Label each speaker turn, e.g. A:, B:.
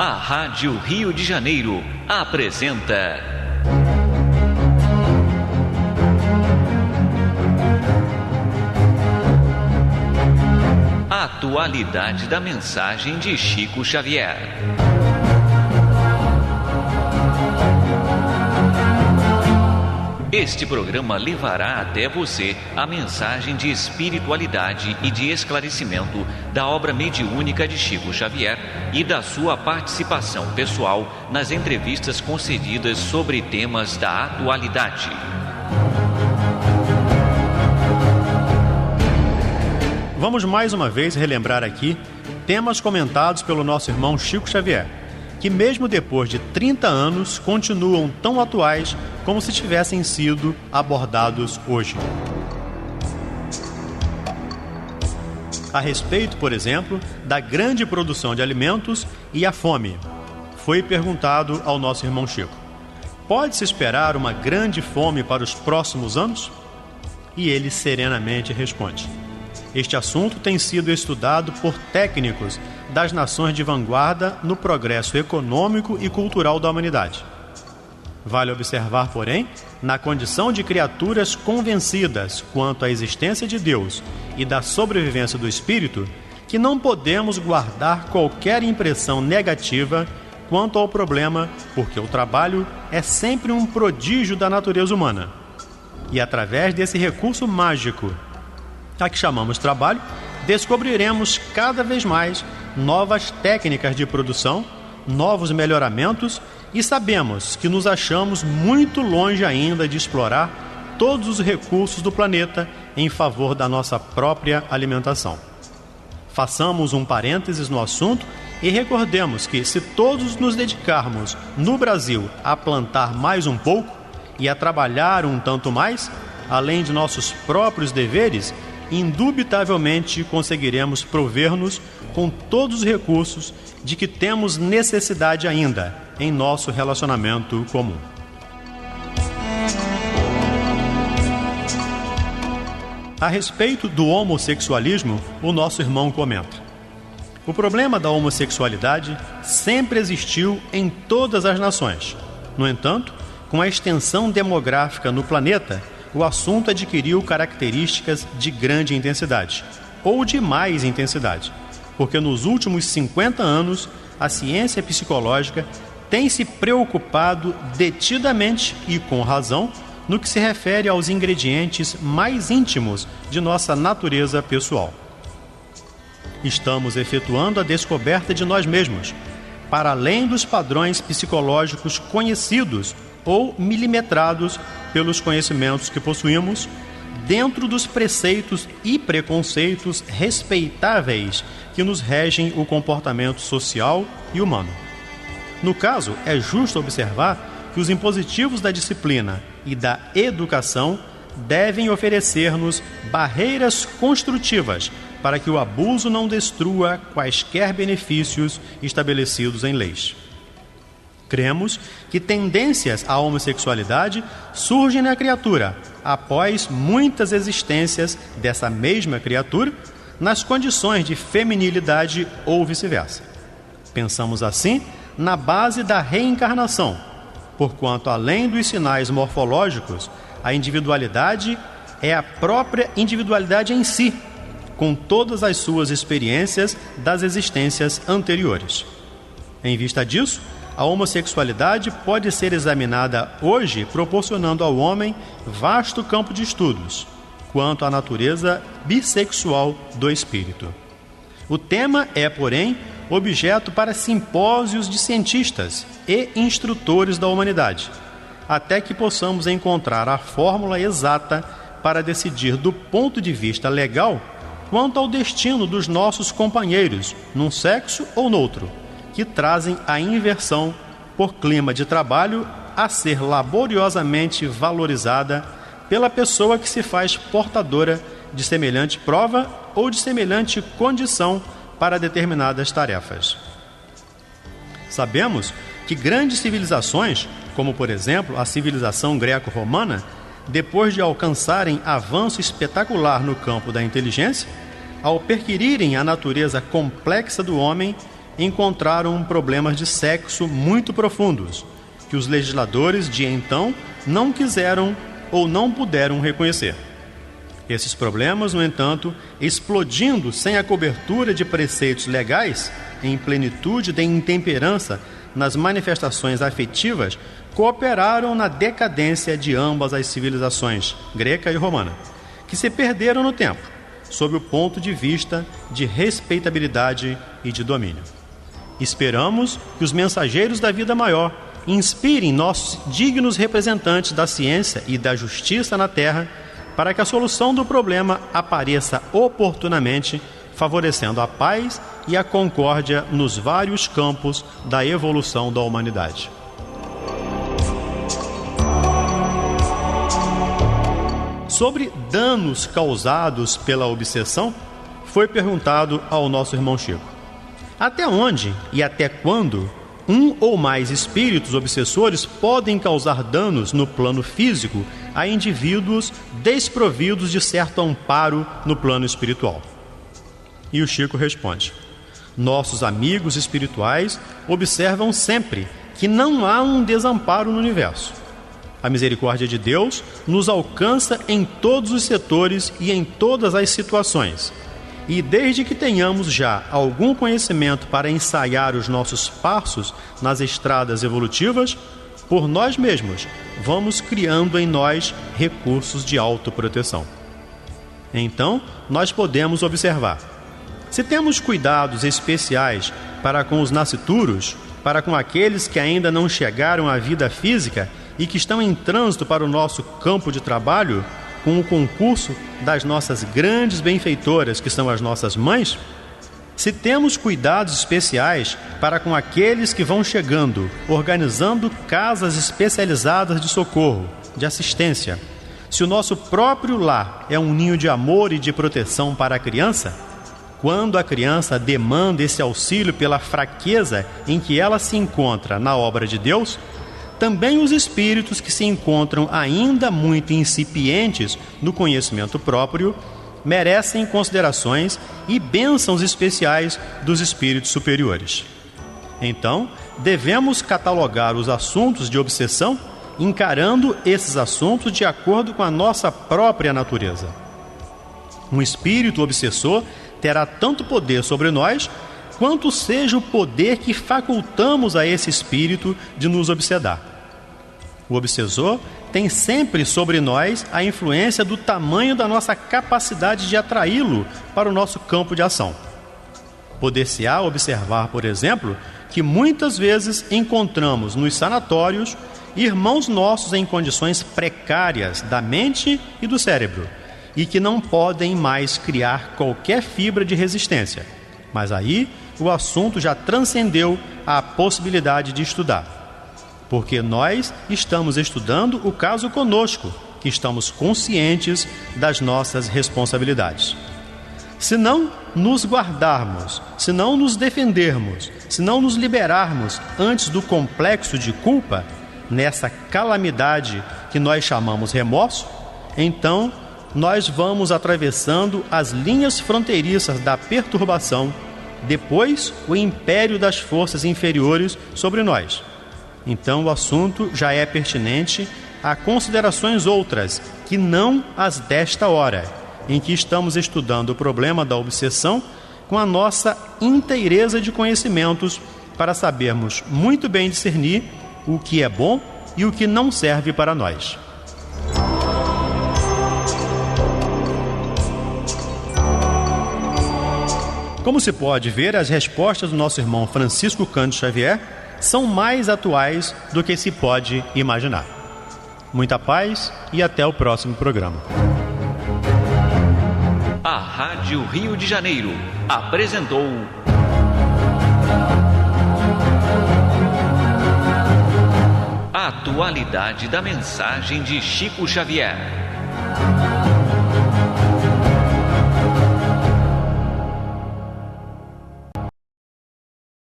A: A Rádio Rio de Janeiro apresenta a atualidade da mensagem de Chico Xavier. Este programa levará até você a mensagem de espiritualidade e de esclarecimento da obra mediúnica de Chico Xavier e da sua participação pessoal nas entrevistas concedidas sobre temas da atualidade.
B: Vamos mais uma vez relembrar aqui temas comentados pelo nosso irmão Chico Xavier, que mesmo depois de 30 anos continuam tão atuais como se tivessem sido abordados hoje. A respeito, por exemplo, da grande produção de alimentos e a fome, foi perguntado ao nosso irmão Chico: pode-se esperar uma grande fome para os próximos anos? E ele serenamente responde: este assunto tem sido estudado por técnicos das nações de vanguarda no progresso econômico e cultural da humanidade. Vale observar, porém, na condição de criaturas convencidas quanto à existência de Deus e da sobrevivência do espírito, que não podemos guardar qualquer impressão negativa quanto ao problema, porque o trabalho é sempre um prodígio da natureza humana. E através desse recurso mágico, a que chamamos trabalho, descobriremos cada vez mais novas técnicas de produção, novos melhoramentos, e sabemos que nos achamos muito longe ainda de explorar todos os recursos do planeta em favor da nossa própria alimentação. Façamos um parênteses no assunto e recordemos que, se todos nos dedicarmos no Brasil a plantar mais um pouco e a trabalhar um tanto mais, além de nossos próprios deveres, indubitavelmente conseguiremos prover-nos com todos os recursos de que temos necessidade ainda em nosso relacionamento comum. A respeito do homossexualismo, o nosso irmão comenta: o problema da homossexualidade sempre existiu em todas as nações. No entanto, com a extensão demográfica no planeta, o assunto adquiriu características de grande intensidade, ou de mais intensidade, porque nos últimos 50 anos a ciência psicológica tem se preocupado detidamente e com razão no que se refere aos ingredientes mais íntimos de nossa natureza pessoal. Estamos efetuando a descoberta de nós mesmos, para além dos padrões psicológicos conhecidos ou milimetrados pelos conhecimentos que possuímos, dentro dos preceitos e preconceitos respeitáveis que nos regem o comportamento social e humano. No caso, é justo observar que os impositivos da disciplina e da educação devem oferecer-nos barreiras construtivas para que o abuso não destrua quaisquer benefícios estabelecidos em leis. Cremos que tendências à homossexualidade surgem na criatura após muitas existências dessa mesma criatura nas condições de feminilidade ou vice-versa. Pensamos assim na base da reencarnação, porquanto, além dos sinais morfológicos, a individualidade é a própria individualidade em si, com todas as suas experiências das existências anteriores. Em vista disso, a homossexualidade pode ser examinada hoje proporcionando ao homem vasto campo de estudos quanto à natureza bissexual do espírito. O tema é, porém, objeto para simpósios de cientistas e instrutores da humanidade, até que possamos encontrar a fórmula exata para decidir do ponto de vista legal quanto ao destino dos nossos companheiros, num sexo ou noutro, que trazem a inversão por clima de trabalho a ser laboriosamente valorizada pela pessoa que se faz portadora de semelhante prova ou de semelhante condição para determinadas tarefas. Sabemos que grandes civilizações, como por exemplo a civilização greco-romana, depois de alcançarem avanço espetacular no campo da inteligência, ao perquirirem a natureza complexa do homem, encontraram problemas de sexo muito profundos, que os legisladores de então não quiseram ou não puderam reconhecer. Esses problemas, no entanto, explodindo sem a cobertura de preceitos legais, em plenitude de intemperança nas manifestações afetivas, cooperaram na decadência de ambas as civilizações, greca e romana, que se perderam no tempo, sob o ponto de vista de respeitabilidade e de domínio. Esperamos que os mensageiros da vida maior inspirem nossos dignos representantes da ciência e da justiça na Terra para que a solução do problema apareça oportunamente, favorecendo a paz e a concórdia nos vários campos da evolução da humanidade. Sobre danos causados pela obsessão, foi perguntado ao nosso irmão Chico: até onde e até quando um ou mais espíritos obsessores podem causar danos no plano físico a indivíduos desprovidos de certo amparo no plano espiritual? E o Chico responde: nossos amigos espirituais observam sempre que não há um desamparo no universo. A misericórdia de Deus nos alcança em todos os setores e em todas as situações. E desde que tenhamos já algum conhecimento para ensaiar os nossos passos nas estradas evolutivas, por nós mesmos vamos criando em nós recursos de autoproteção. Então, nós podemos observar: se temos cuidados especiais para com os nascituros, para com aqueles que ainda não chegaram à vida física e que estão em trânsito para o nosso campo de trabalho, com o concurso das nossas grandes benfeitoras, que são as nossas mães, se temos cuidados especiais para com aqueles que vão chegando, organizando casas especializadas de socorro, de assistência, se o nosso próprio lar é um ninho de amor e de proteção para a criança, quando a criança demanda esse auxílio pela fraqueza em que ela se encontra na obra de Deus, também os espíritos que se encontram ainda muito incipientes no conhecimento próprio merecem considerações e bênçãos especiais dos espíritos superiores. Então, devemos catalogar os assuntos de obsessão, encarando esses assuntos de acordo com a nossa própria natureza. Um espírito obsessor terá tanto poder sobre nós quanto seja o poder que facultamos a esse espírito de nos obsedar. O obsessor tem sempre sobre nós a influência do tamanho da nossa capacidade de atraí-lo para o nosso campo de ação. Poder-se-á observar, por exemplo, que muitas vezes encontramos nos sanatórios irmãos nossos em condições precárias da mente e do cérebro, e que não podem mais criar qualquer fibra de resistência. Mas aí o assunto já transcendeu a possibilidade de estudar, porque nós estamos estudando o caso conosco, que estamos conscientes das nossas responsabilidades. Se não nos guardarmos, se não nos defendermos, se não nos liberarmos antes do complexo de culpa, nessa calamidade que nós chamamos remorso, então nós vamos atravessando as linhas fronteiriças da perturbação, depois o império das forças inferiores sobre nós. Então o assunto já é pertinente a considerações outras, que não as desta hora, em que estamos estudando o problema da obsessão com a nossa inteireza de conhecimentos, para sabermos muito bem discernir o que é bom e o que não serve para nós. Como se pode ver, as respostas do nosso irmão Francisco Cândido Xavier são mais atuais do que se pode imaginar. Muita paz e até o próximo programa.
A: A Rádio Rio de Janeiro apresentou a atualidade da mensagem de Chico Xavier.